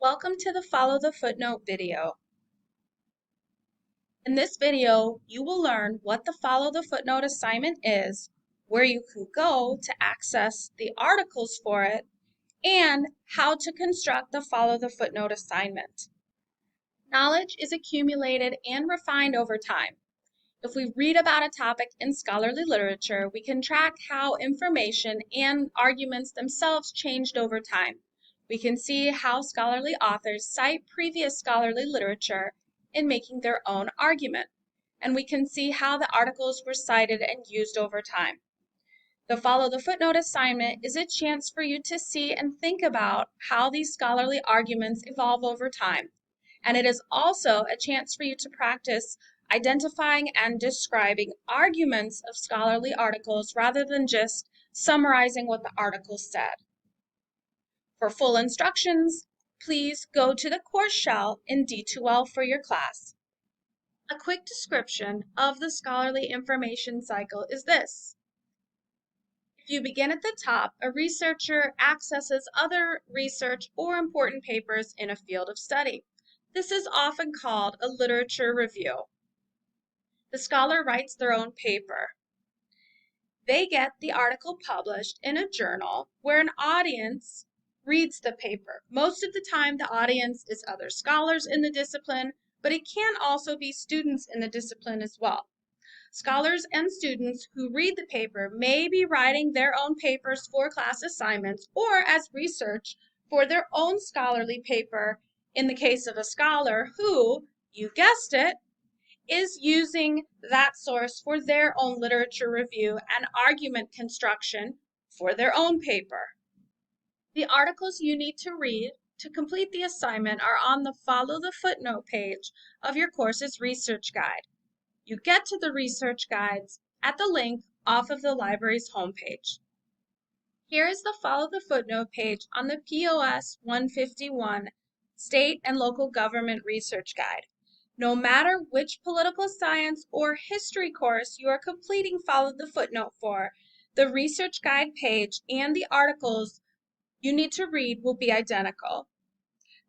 Welcome to the Follow the Footnote video. In this video, you will learn what the Follow the Footnote assignment is, where you can go to access the articles for it, and how to construct the Follow the Footnote assignment. Knowledge is accumulated and refined over time. If we read about a topic in scholarly literature, we can track how information and arguments themselves changed over time. We can see how scholarly authors cite previous scholarly literature in making their own argument, and we can see how the articles were cited and used over time. The Follow the Footnote assignment is a chance for you to see and think about how these scholarly arguments evolve over time. And it is also a chance for you to practice identifying and describing arguments of scholarly articles rather than just summarizing what the article said. For full instructions, please go to the course shell in D2L for your class. A quick description of the scholarly information cycle is this. If you begin at the top, a researcher accesses other research or important papers in a field of study. This is often called a literature review. The scholar writes their own paper. They get the article published in a journal where an audience reads the paper. Most of the time, the audience is other scholars in the discipline, but it can also be students in the discipline as well. Scholars and students who read the paper may be writing their own papers for class assignments or as research for their own scholarly paper in the case of a scholar who, you guessed it, is using that source for their own literature review and argument construction for their own paper. The articles you need to read to complete the assignment are on the Follow the Footnote page of your course's research guide. You get to the research guides at the link off of the library's homepage. Here is the Follow the Footnote page on the POS 151 State and Local Government Research Guide. No matter which political science or history course you are completing Follow the Footnote for, the research guide page and the articles you need to read will be identical.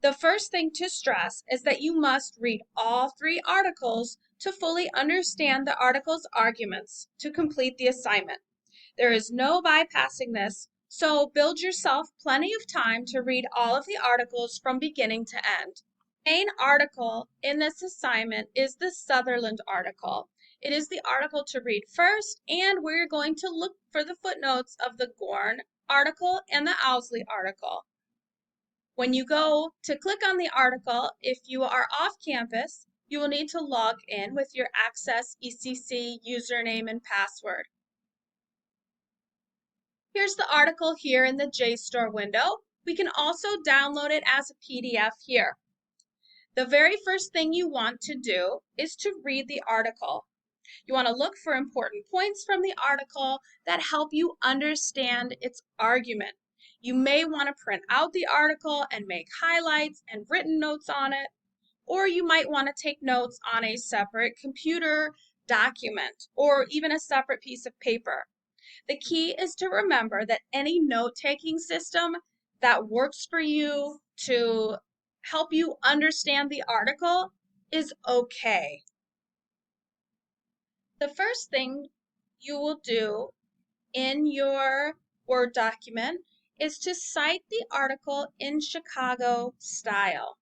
The first thing to stress is that you must read all 3 articles to fully understand the article's arguments to complete the assignment. There is no bypassing this, so build yourself plenty of time to read all of the articles from beginning to end. The main article in this assignment is the Sutherland article. It is the article to read first, and we're going to look for the footnotes of the Gorn article and the Owsley article. When you go to click on the article, if you are off campus, you will need to log in with your Access ECC username and password. Here's the article here in the JSTOR window. We can also download it as a PDF here. The very first thing you want to do is to read the article. You want to look for important points from the article that help you understand its argument. You may want to print out the article and make highlights and written notes on it, or you might want to take notes on a separate computer document or even a separate piece of paper. The key is to remember that any note-taking system that works for you to help you understand the article is okay. The first thing you will do in your Word document is to cite the article in Chicago style,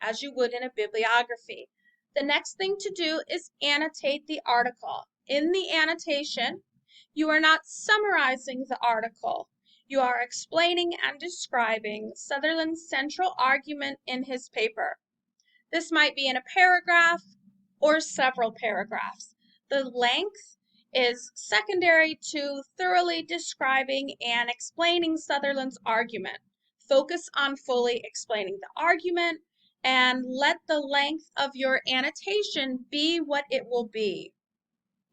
as you would in a bibliography. The next thing to do is annotate the article. In the annotation, you are not summarizing the article. You are explaining and describing Sutherland's central argument in his paper. This might be in a paragraph or several paragraphs. The length is secondary to thoroughly describing and explaining Sutherland's argument. Focus on fully explaining the argument and let the length of your annotation be what it will be.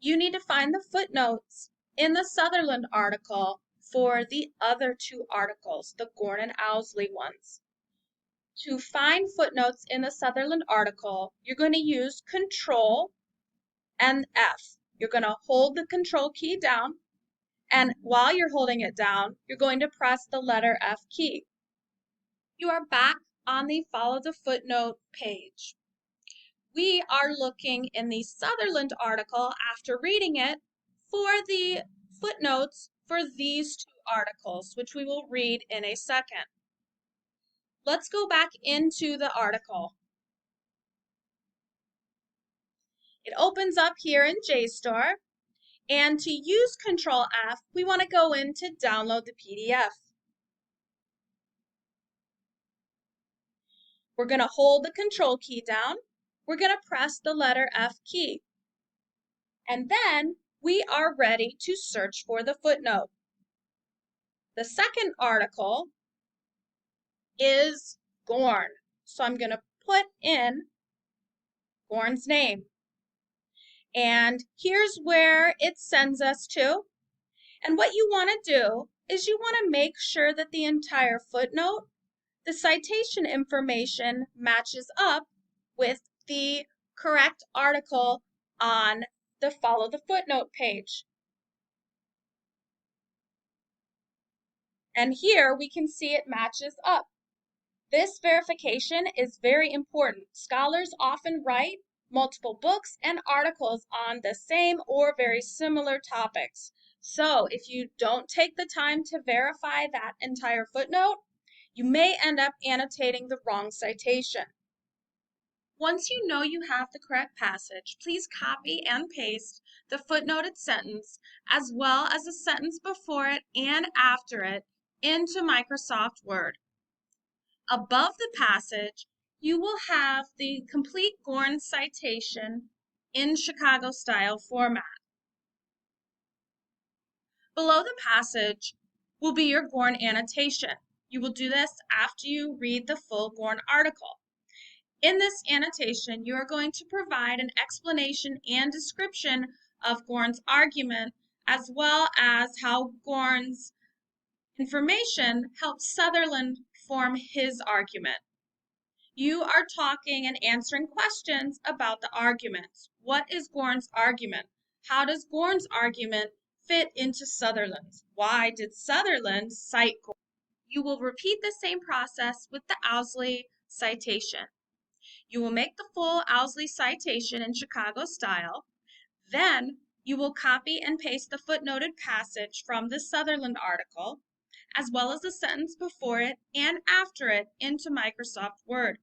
You need to find the footnotes in the Sutherland article for the other 2 articles, the Gorn and Owsley ones. To find footnotes in the Sutherland article, you're going to use Control and F. You're going to hold the Control key down, and while you're holding it down, you're going to press the letter F key. You are back on the Follow the Footnote page. We are looking in the Sutherland article after reading it for the footnotes for these two articles, which we will read in a second. Let's go back into the article. It opens up here in JSTOR, and to use Control F, we want to go in to download the PDF. We're going to hold the Control key down. We're going to press the letter F key. And then we are ready to search for the footnote. The second article is Gorn. So I'm going to put in Gorn's name. And here's where it sends us to. And what you want to do is you want to make sure that the entire footnote, the citation information, matches up with the correct article on the Follow the Footnote page. And here we can see it matches up. This verification is very important. Scholars often write multiple books and articles on the same or very similar topics. So if you don't take the time to verify that entire footnote, you may end up annotating the wrong citation. Once you know you have the correct passage, please copy and paste the footnoted sentence as well as the sentence before it and after it into Microsoft Word. Above the passage, you will have the complete Gorn citation in Chicago style format. Below the passage will be your Gorn annotation. You will do this after you read the full Gorn article. In this annotation, you are going to provide an explanation and description of Gorn's argument, as well as how Gorn's information helps Sutherland form his argument. You are talking and answering questions about the arguments. What is Gorn's argument? How does Gorn's argument fit into Sutherland's? Why did Sutherland cite Gorn? You will repeat the same process with the Owsley citation. You will make the full Owsley citation in Chicago style. Then you will copy and paste the footnoted passage from the Sutherland article, as well as the sentence before it and after it into Microsoft Word.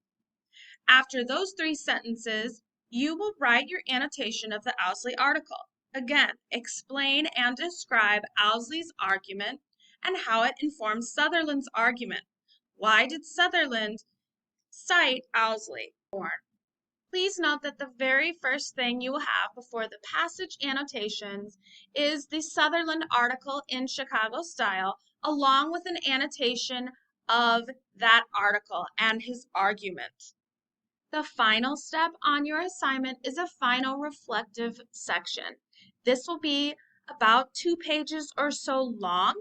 After those three sentences, you will write your annotation of the Owsley article. Again, explain and describe Owsley's argument and how it informs Sutherland's argument. Why did Sutherland cite Owsley? Please note that the very first thing you will have before the passage annotations is the Sutherland article in Chicago style, along with an annotation of that article and his argument. The final step on your assignment is a final reflective section. This will be about 2 pages or so long.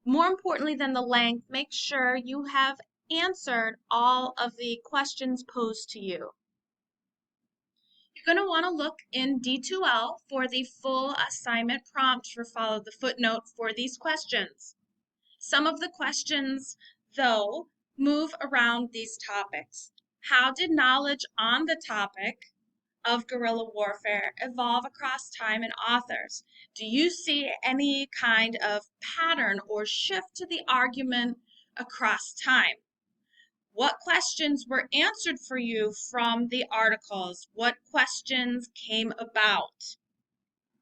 More importantly than the length, make sure you have answered all of the questions posed to you. You're going to want to look in D2L for the full assignment prompt for Follow the Footnote for these questions. Some of the questions, though, move around these topics. How did knowledge on the topic of guerrilla warfare evolve across time and authors? Do you see any kind of pattern or shift to the argument across time? What questions were answered for you from the articles? What questions came about?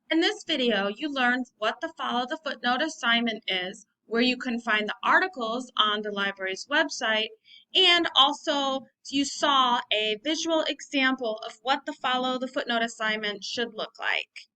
In this video, you learned what the Follow the Footnote assignment is, where you can find the articles on the library's website, and also you saw a visual example of what the Follow the Footnote assignment should look like.